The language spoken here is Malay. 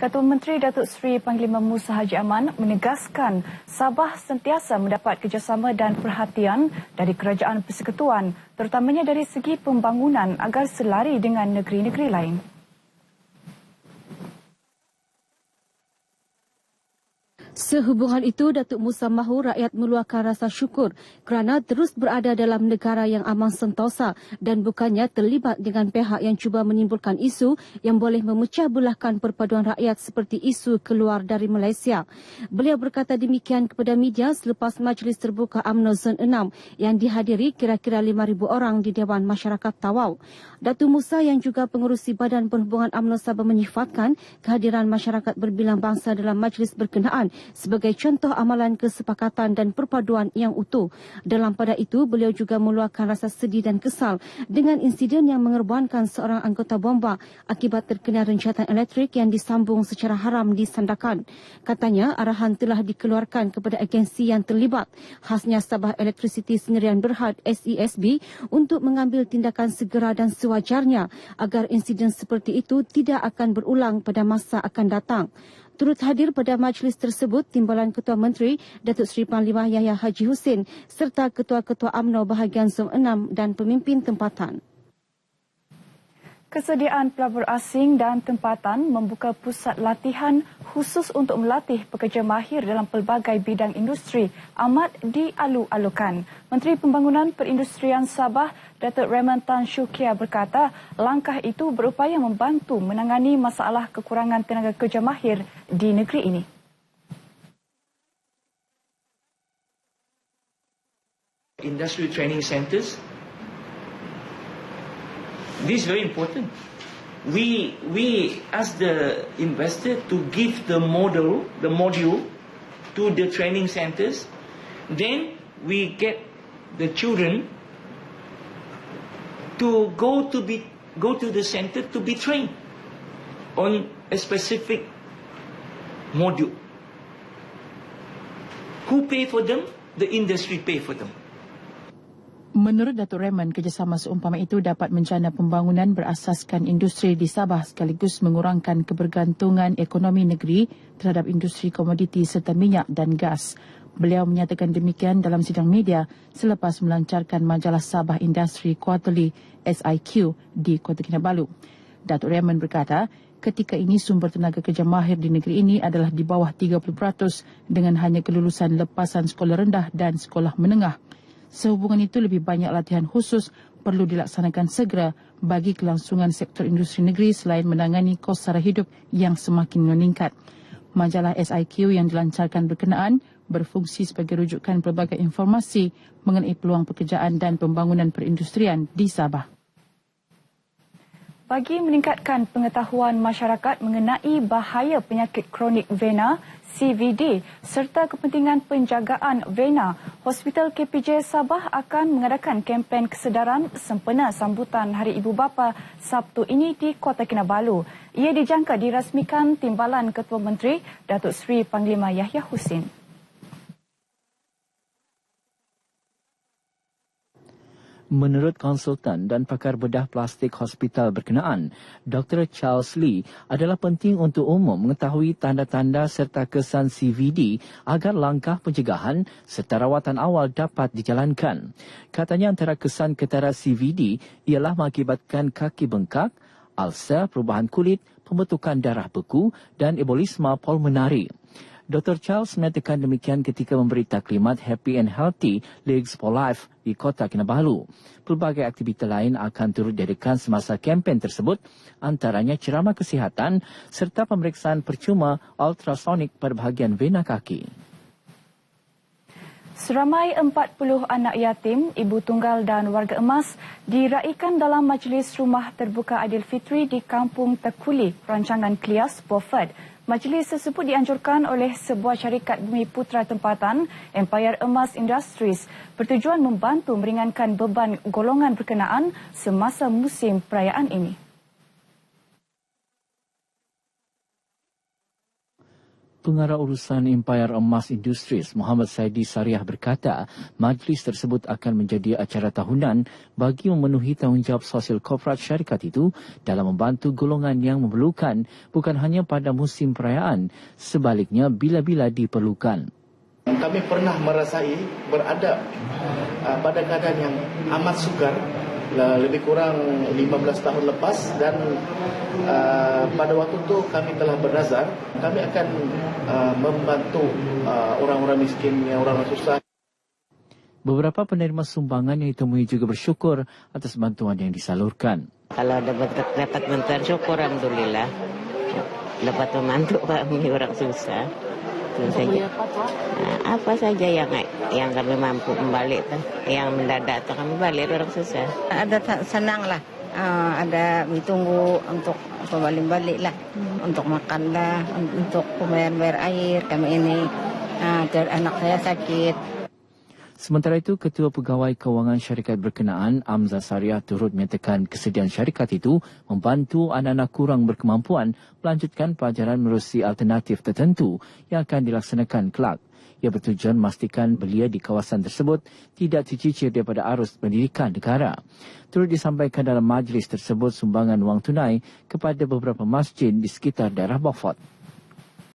Ketua Menteri Datuk Seri Panglima Musa Haji Aman menegaskan Sabah sentiasa mendapat kerjasama dan perhatian dari Kerajaan Persekutuan, terutamanya dari segi pembangunan agar selari dengan negeri-negeri lain. Sehubungan itu, Datuk Musa mahu rakyat meluahkan rasa syukur kerana terus berada dalam negara yang aman sentosa dan bukannya terlibat dengan pihak yang cuba menimbulkan isu yang boleh memecah belahkan perpaduan rakyat seperti isu keluar dari Malaysia. Beliau berkata demikian kepada media selepas Majlis Terbuka UMNO Zon 6 yang dihadiri kira-kira 5,000 orang di Dewan Masyarakat Tawau. Datuk Musa yang juga pengerusi Badan Perhubungan UMNO Sabah menyifatkan kehadiran masyarakat berbilang bangsa dalam majlis berkenaan sebagai contoh amalan kesepakatan dan perpaduan yang utuh. Dalam pada itu, beliau juga meluahkan rasa sedih dan kesal dengan insiden yang mengerbankan seorang anggota bomba akibat terkena rencatan elektrik yang disambung secara haram di Sandakan. Katanya, arahan telah dikeluarkan kepada agensi yang terlibat, khasnya Sabah Electricity Sendirian Berhad SESB, untuk mengambil tindakan segera dan sewajarnya agar insiden seperti itu tidak akan berulang pada masa akan datang. Turut hadir pada majlis tersebut Timbalan Ketua Menteri Datuk Seri Panglima Yahya Haji Hussein serta Ketua-Ketua UMNO bahagian Zon 6 dan pemimpin tempatan. Kesediaan pelabur asing dan tempatan membuka pusat latihan khusus untuk melatih pekerja mahir dalam pelbagai bidang industri amat dialu-alukan. Menteri Pembangunan Perindustrian Sabah, Datuk Raymond Tan Shu Kia berkata, langkah itu berupaya membantu menangani masalah kekurangan tenaga kerja mahir di negeri ini. Industry training centers. This is very important. We ask the investor to give the module to the training centers. Then we get the children to go to the center to be trained on a specific module. Who pay for them? The industry pay for them. Menurut Datuk Raymond, kerjasama seumpama itu dapat menjana pembangunan berasaskan industri di Sabah sekaligus mengurangkan kebergantungan ekonomi negeri terhadap industri komoditi serta minyak dan gas. Beliau menyatakan demikian dalam sidang media selepas melancarkan majalah Sabah Industry Quarterly SIQ di Kota Kinabalu. Datuk Raymond berkata, ketika ini sumber tenaga kerja mahir di negeri ini adalah di bawah 30% dengan hanya kelulusan lepasan sekolah rendah dan sekolah menengah. Sehubungan itu, lebih banyak latihan khusus perlu dilaksanakan segera bagi kelangsungan sektor industri negeri selain menangani kos sara hidup yang semakin meningkat. Majalah SIQ yang dilancarkan berkenaan berfungsi sebagai rujukan pelbagai informasi mengenai peluang pekerjaan dan pembangunan perindustrian di Sabah. Bagi meningkatkan pengetahuan masyarakat mengenai bahaya penyakit kronik vena, CVD, serta kepentingan penjagaan vena, Hospital KPJ Sabah akan mengadakan kempen kesedaran sempena sambutan Hari Ibu Bapa Sabtu ini di Kota Kinabalu. Ia dijangka dirasmikan Timbalan Ketua Menteri Datuk Seri Panglima Yahya Hussein. Menurut konsultan dan pakar bedah plastik hospital berkenaan, Dr. Charles Lee, adalah penting untuk umum mengetahui tanda-tanda serta kesan CVD agar langkah pencegahan serta rawatan awal dapat dijalankan. Katanya antara kesan ketara CVD ialah mengakibatkan kaki bengkak, ulcer, perubahan kulit, pembentukan darah beku dan embolisma pulmonari. Dr. Charles menyatakan demikian ketika memberi taklimat Happy and Healthy Legs for Life di Kota Kinabalu. Pelbagai aktiviti lain akan turut diadakan semasa kempen tersebut, antaranya ceramah kesihatan serta pemeriksaan percuma ultrasonik pada bahagian vena kaki. Seramai 40 anak yatim, ibu tunggal dan warga emas diraikan dalam majlis rumah terbuka Aidilfitri di Kampung Tekuli, rancangan Klias, Beaufort. Majlis tersebut dianjurkan oleh sebuah syarikat bumi putra tempatan, Empire Emas Industries, bertujuan membantu meringankan beban golongan berkenaan semasa musim perayaan ini. Pengarah Urusan Empayar Emas Industries Muhammad Saidi Sariah berkata, majlis tersebut akan menjadi acara tahunan bagi memenuhi tanggungjawab sosial korporat syarikat itu dalam membantu golongan yang memerlukan bukan hanya pada musim perayaan, sebaliknya bila-bila diperlukan. Kami pernah merasai berada pada keadaan yang amat sukar, lebih kurang 15 tahun lepas, dan pada waktu itu kami telah bernazar kami akan membantu orang-orang miskin, orang-orang susah. Beberapa penerima sumbangan yang ditemui juga bersyukur atas bantuan yang disalurkan. Kalau dapat bantuan, syukur alhamdulillah. Dapat membantu kami orang susah. Itu saja. Apa saja yang kami mampu membalik, yang mendadak atau kami balik orang susah. Ada senang lah, ada ditunggu untuk balik lah, untuk makan lah, untuk bayar air. Kami ini, anak saya sakit. Sementara itu, Ketua Pegawai Kewangan Syarikat berkenaan, Amza Sariah, turut menyatakan kesediaan syarikat itu membantu anak-anak kurang berkemampuan melanjutkan pelajaran menerusi alternatif tertentu yang akan dilaksanakan kelak. Ia bertujuan memastikan belia di kawasan tersebut tidak tercicir daripada arus pendidikan negara. Turut disampaikan dalam majlis tersebut sumbangan wang tunai kepada beberapa masjid di sekitar daerah Beaufort.